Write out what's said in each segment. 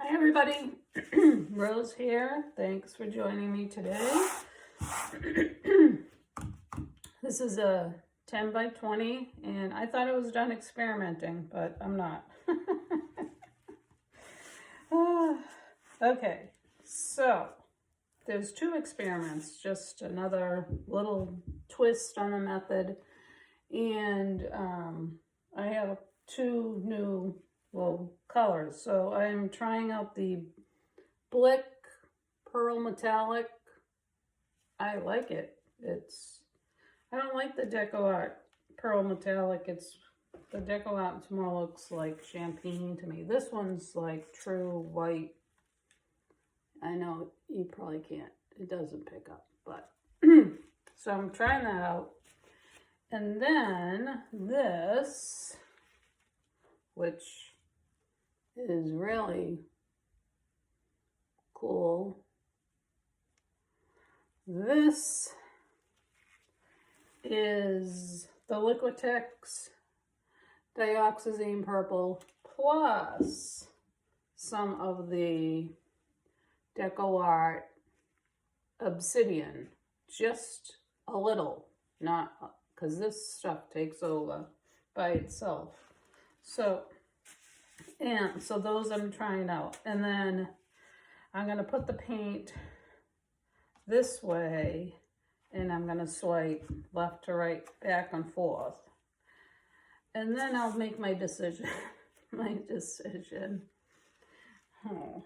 Hi everybody, Rose here. Thanks for joining me today. This is a 10 by 20 and I thought I was done experimenting, but I'm not. Okay, so there's two experiments, just another little twist on the method, and I have two new colors. So I'm trying out the Blick Pearl Metallic. I like it. I don't like the Deco Art Pearl Metallic. The Deco Art more looks like champagne to me. This one's like true white. I know you probably can't. It doesn't pick up, but so I'm trying that out. And then this, which is really cool. This is the Liquitex Dioxazine Purple plus some of the Deco Art Obsidian, just a little, not because this stuff takes over by itself. So those I'm trying out, and then I'm going to put the paint this way and I'm going to swipe left to right, back and forth, and then I'll make my decision. Oh.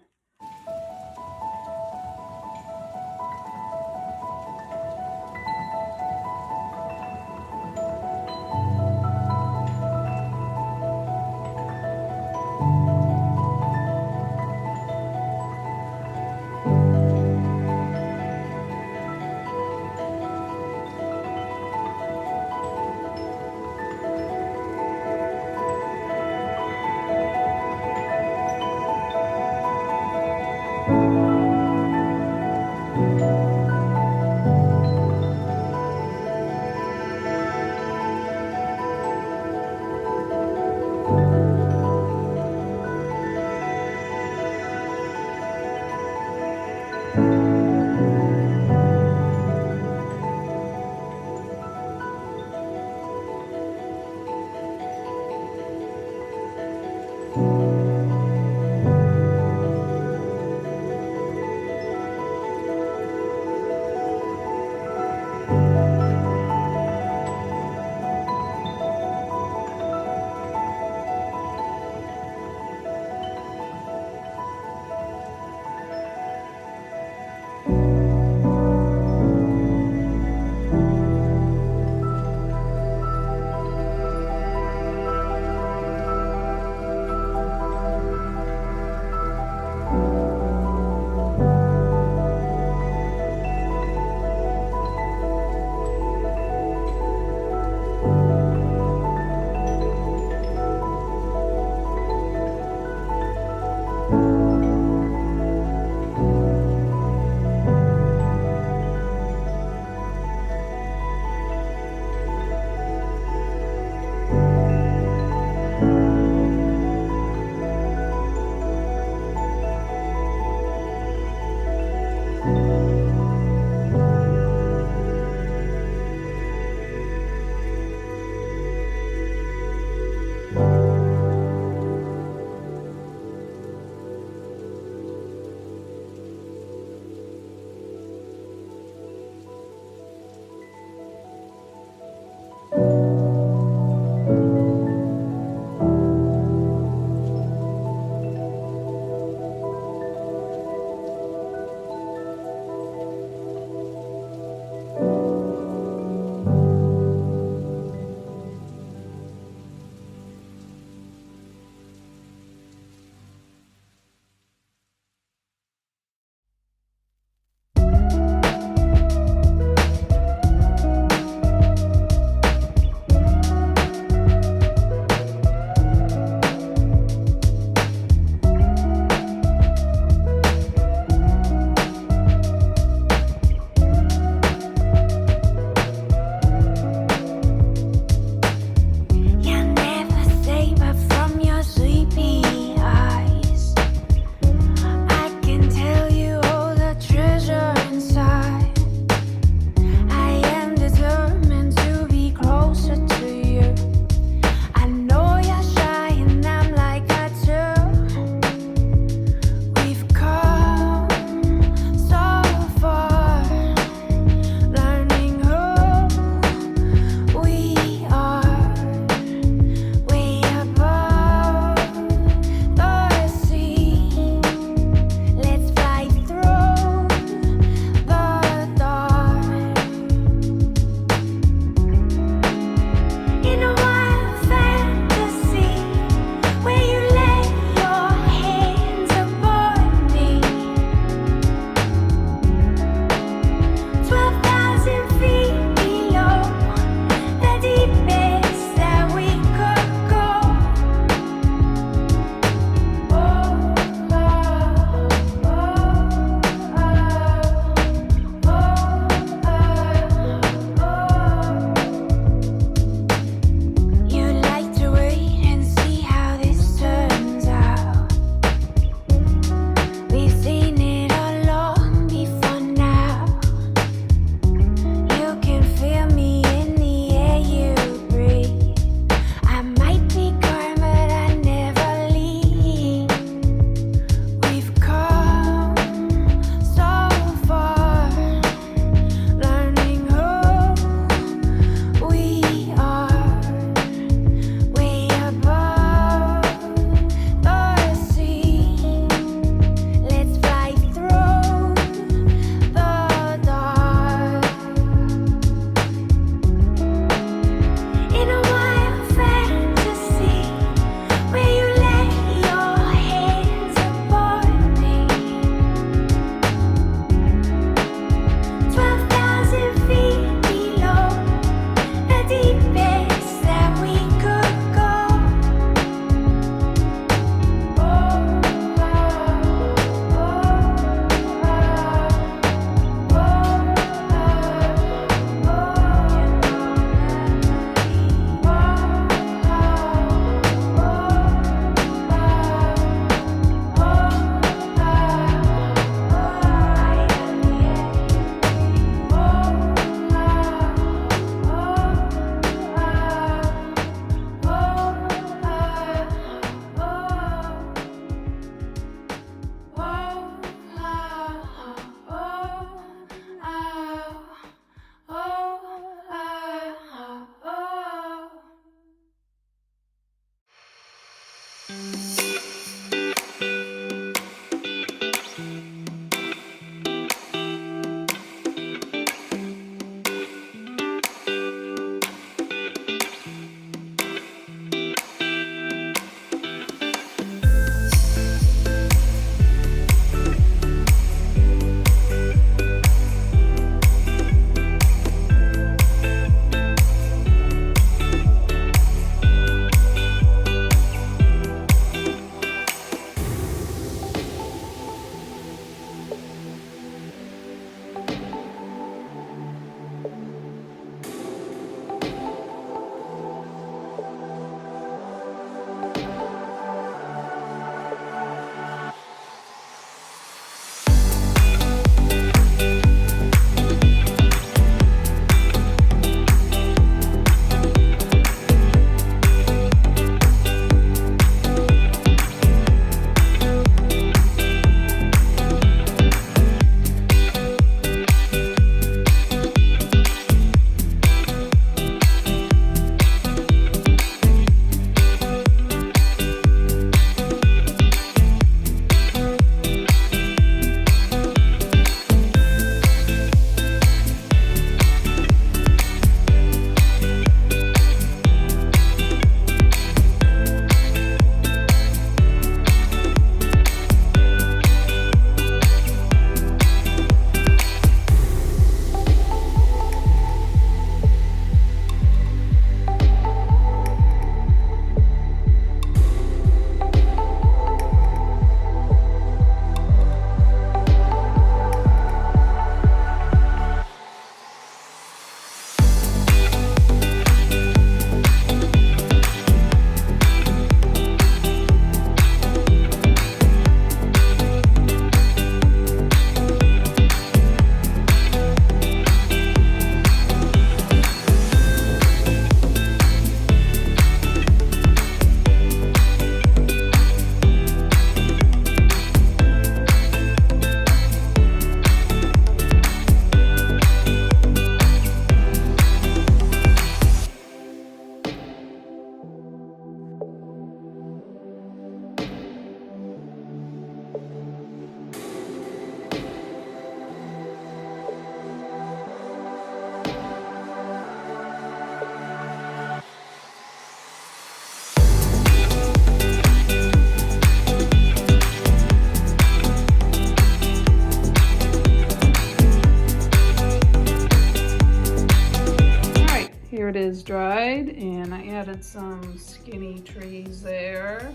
Here it is dried, and I added some skinny trees there.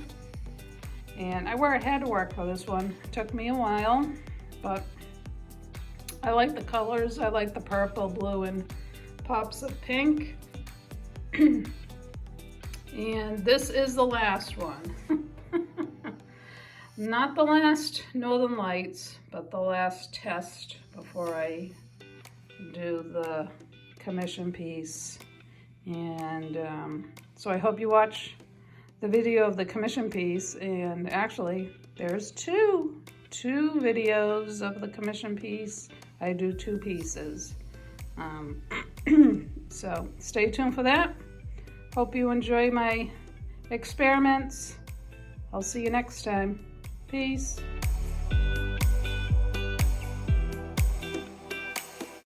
And I had to work for this one. It took me a while, but I like the colors. I like the purple, blue, and pops of pink. And this is the last one. Not the last Northern Lights, but the last test before I do the commission piece. And so I hope you watch the video of the commission piece. And actually, there's two videos of the commission piece. I do 2 pieces. So stay tuned for that. Hope you enjoy my experiments. I'll see you next time. Peace.